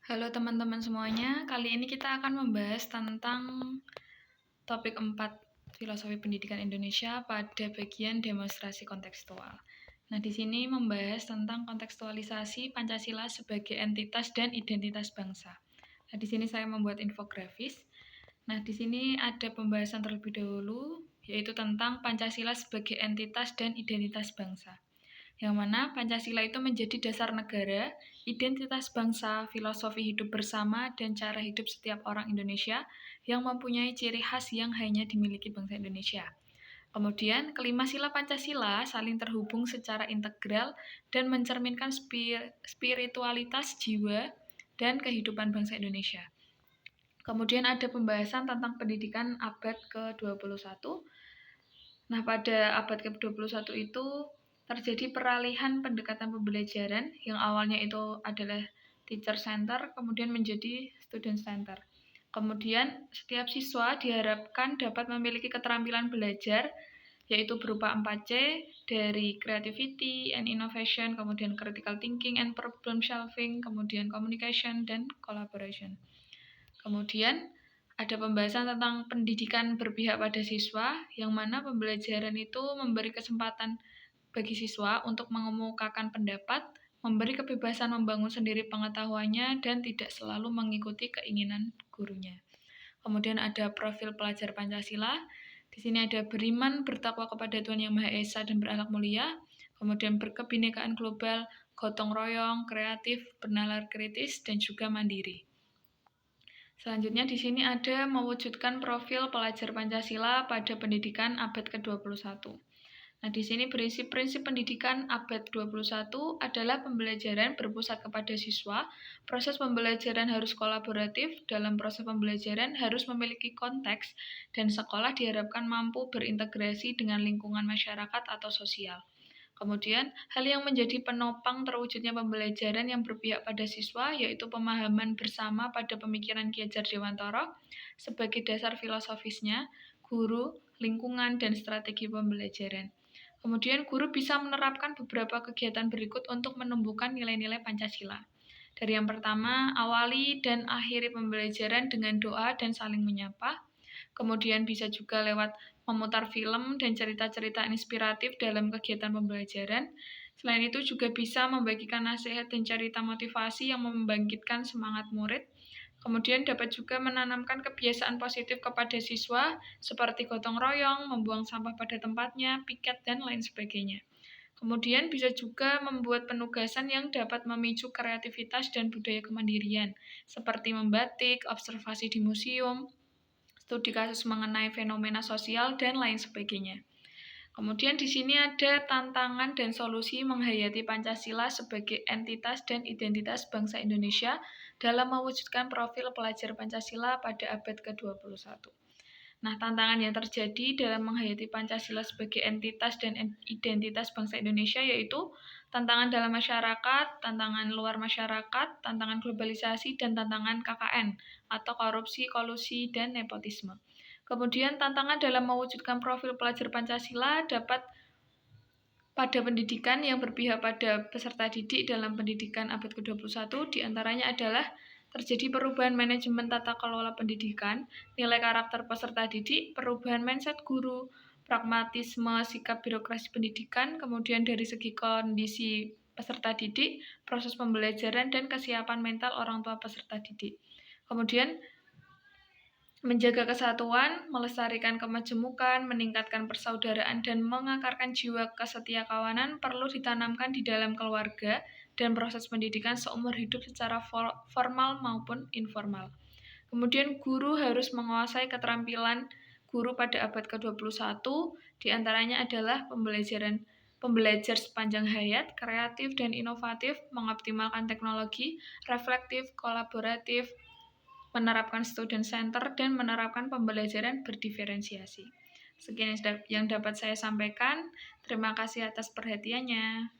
Halo teman-teman semuanya, kali ini kita akan membahas tentang topik 4 Filosofi Pendidikan Indonesia pada bagian demonstrasi kontekstual. Nah, di sini membahas tentang kontekstualisasi Pancasila sebagai entitas dan identitas bangsa. Nah, di sini saya membuat infografis. Nah, di sini ada pembahasan terlebih dahulu, yaitu tentang Pancasila sebagai entitas dan identitas bangsa, yang mana Pancasila itu menjadi dasar negara, identitas bangsa, filosofi hidup bersama, dan cara hidup setiap orang Indonesia yang mempunyai ciri khas yang hanya dimiliki bangsa Indonesia. Kemudian, kelima sila Pancasila saling terhubung secara integral dan mencerminkan spiritualitas jiwa dan kehidupan bangsa Indonesia. Kemudian ada pembahasan tentang pendidikan abad ke-21. Nah, pada abad ke-21 itu terjadi peralihan pendekatan pembelajaran yang awalnya itu adalah teacher center, kemudian menjadi student center. Kemudian, setiap siswa diharapkan dapat memiliki keterampilan belajar, yaitu berupa 4C, dari creativity and innovation, kemudian critical thinking and problem solving, kemudian communication, dan collaboration. Kemudian, ada pembahasan tentang pendidikan berpihak pada siswa, yang mana pembelajaran itu memberi kesempatan bagi siswa untuk mengemukakan pendapat, memberi kebebasan membangun sendiri pengetahuannya, dan tidak selalu mengikuti keinginan gurunya. Kemudian ada profil pelajar Pancasila. Di sini ada beriman, bertakwa kepada Tuhan Yang Maha Esa, dan berakhlak mulia. Kemudian berkebinekaan global, gotong royong, kreatif, bernalar kritis, dan juga mandiri. Selanjutnya di sini ada mewujudkan profil pelajar Pancasila pada pendidikan abad ke-21. Nah, di sini prinsip-prinsip pendidikan abad 21 adalah pembelajaran berpusat kepada siswa, proses pembelajaran harus kolaboratif, dalam proses pembelajaran harus memiliki konteks, dan sekolah diharapkan mampu berintegrasi dengan lingkungan masyarakat atau sosial. Kemudian, hal yang menjadi penopang terwujudnya pembelajaran yang berpihak pada siswa yaitu pemahaman bersama pada pemikiran Ki Hajar Dewantara sebagai dasar filosofisnya, guru, lingkungan, dan strategi pembelajaran. Kemudian, guru bisa menerapkan beberapa kegiatan berikut untuk menumbuhkan nilai-nilai Pancasila. Dari yang pertama, awali dan akhiri pembelajaran dengan doa dan saling menyapa. Kemudian bisa juga lewat memutar film dan cerita-cerita inspiratif dalam kegiatan pembelajaran. Selain itu juga bisa membagikan nasihat dan cerita motivasi yang membangkitkan semangat murid. Kemudian dapat juga menanamkan kebiasaan positif kepada siswa seperti gotong royong, membuang sampah pada tempatnya, piket, dan lain sebagainya. Kemudian bisa juga membuat penugasan yang dapat memicu kreativitas dan budaya kemandirian, seperti membatik, observasi di museum, studi kasus mengenai fenomena sosial, dan lain sebagainya. Kemudian di sini ada tantangan dan solusi menghayati Pancasila sebagai entitas dan identitas bangsa Indonesia dalam mewujudkan profil pelajar Pancasila pada abad ke-21. Nah, tantangan yang terjadi dalam menghayati Pancasila sebagai entitas dan identitas bangsa Indonesia yaitu tantangan dalam masyarakat, tantangan luar masyarakat, tantangan globalisasi, dan tantangan KKN atau korupsi, kolusi, dan nepotisme. Kemudian tantangan dalam mewujudkan profil pelajar Pancasila dapat pada pendidikan yang berpihak pada peserta didik dalam pendidikan abad ke-21 diantaranya adalah terjadi perubahan manajemen tata kelola pendidikan, nilai karakter peserta didik, perubahan mindset guru, pragmatisme sikap birokrasi pendidikan, kemudian dari segi kondisi peserta didik, proses pembelajaran, dan kesiapan mental orang tua peserta didik. Kemudian menjaga kesatuan, melestarikan kemajemukan, meningkatkan persaudaraan, dan mengakarkan jiwa kesetiakawanan perlu ditanamkan di dalam keluarga dan proses pendidikan seumur hidup secara formal maupun informal. Kemudian guru harus menguasai keterampilan guru pada abad ke-21, diantaranya adalah pembelajar sepanjang hayat, kreatif dan inovatif, mengoptimalkan teknologi, reflektif, kolaboratif, menerapkan student center, dan menerapkan pembelajaran berdiferensiasi. Sekian yang dapat saya sampaikan. Terima kasih atas perhatiannya.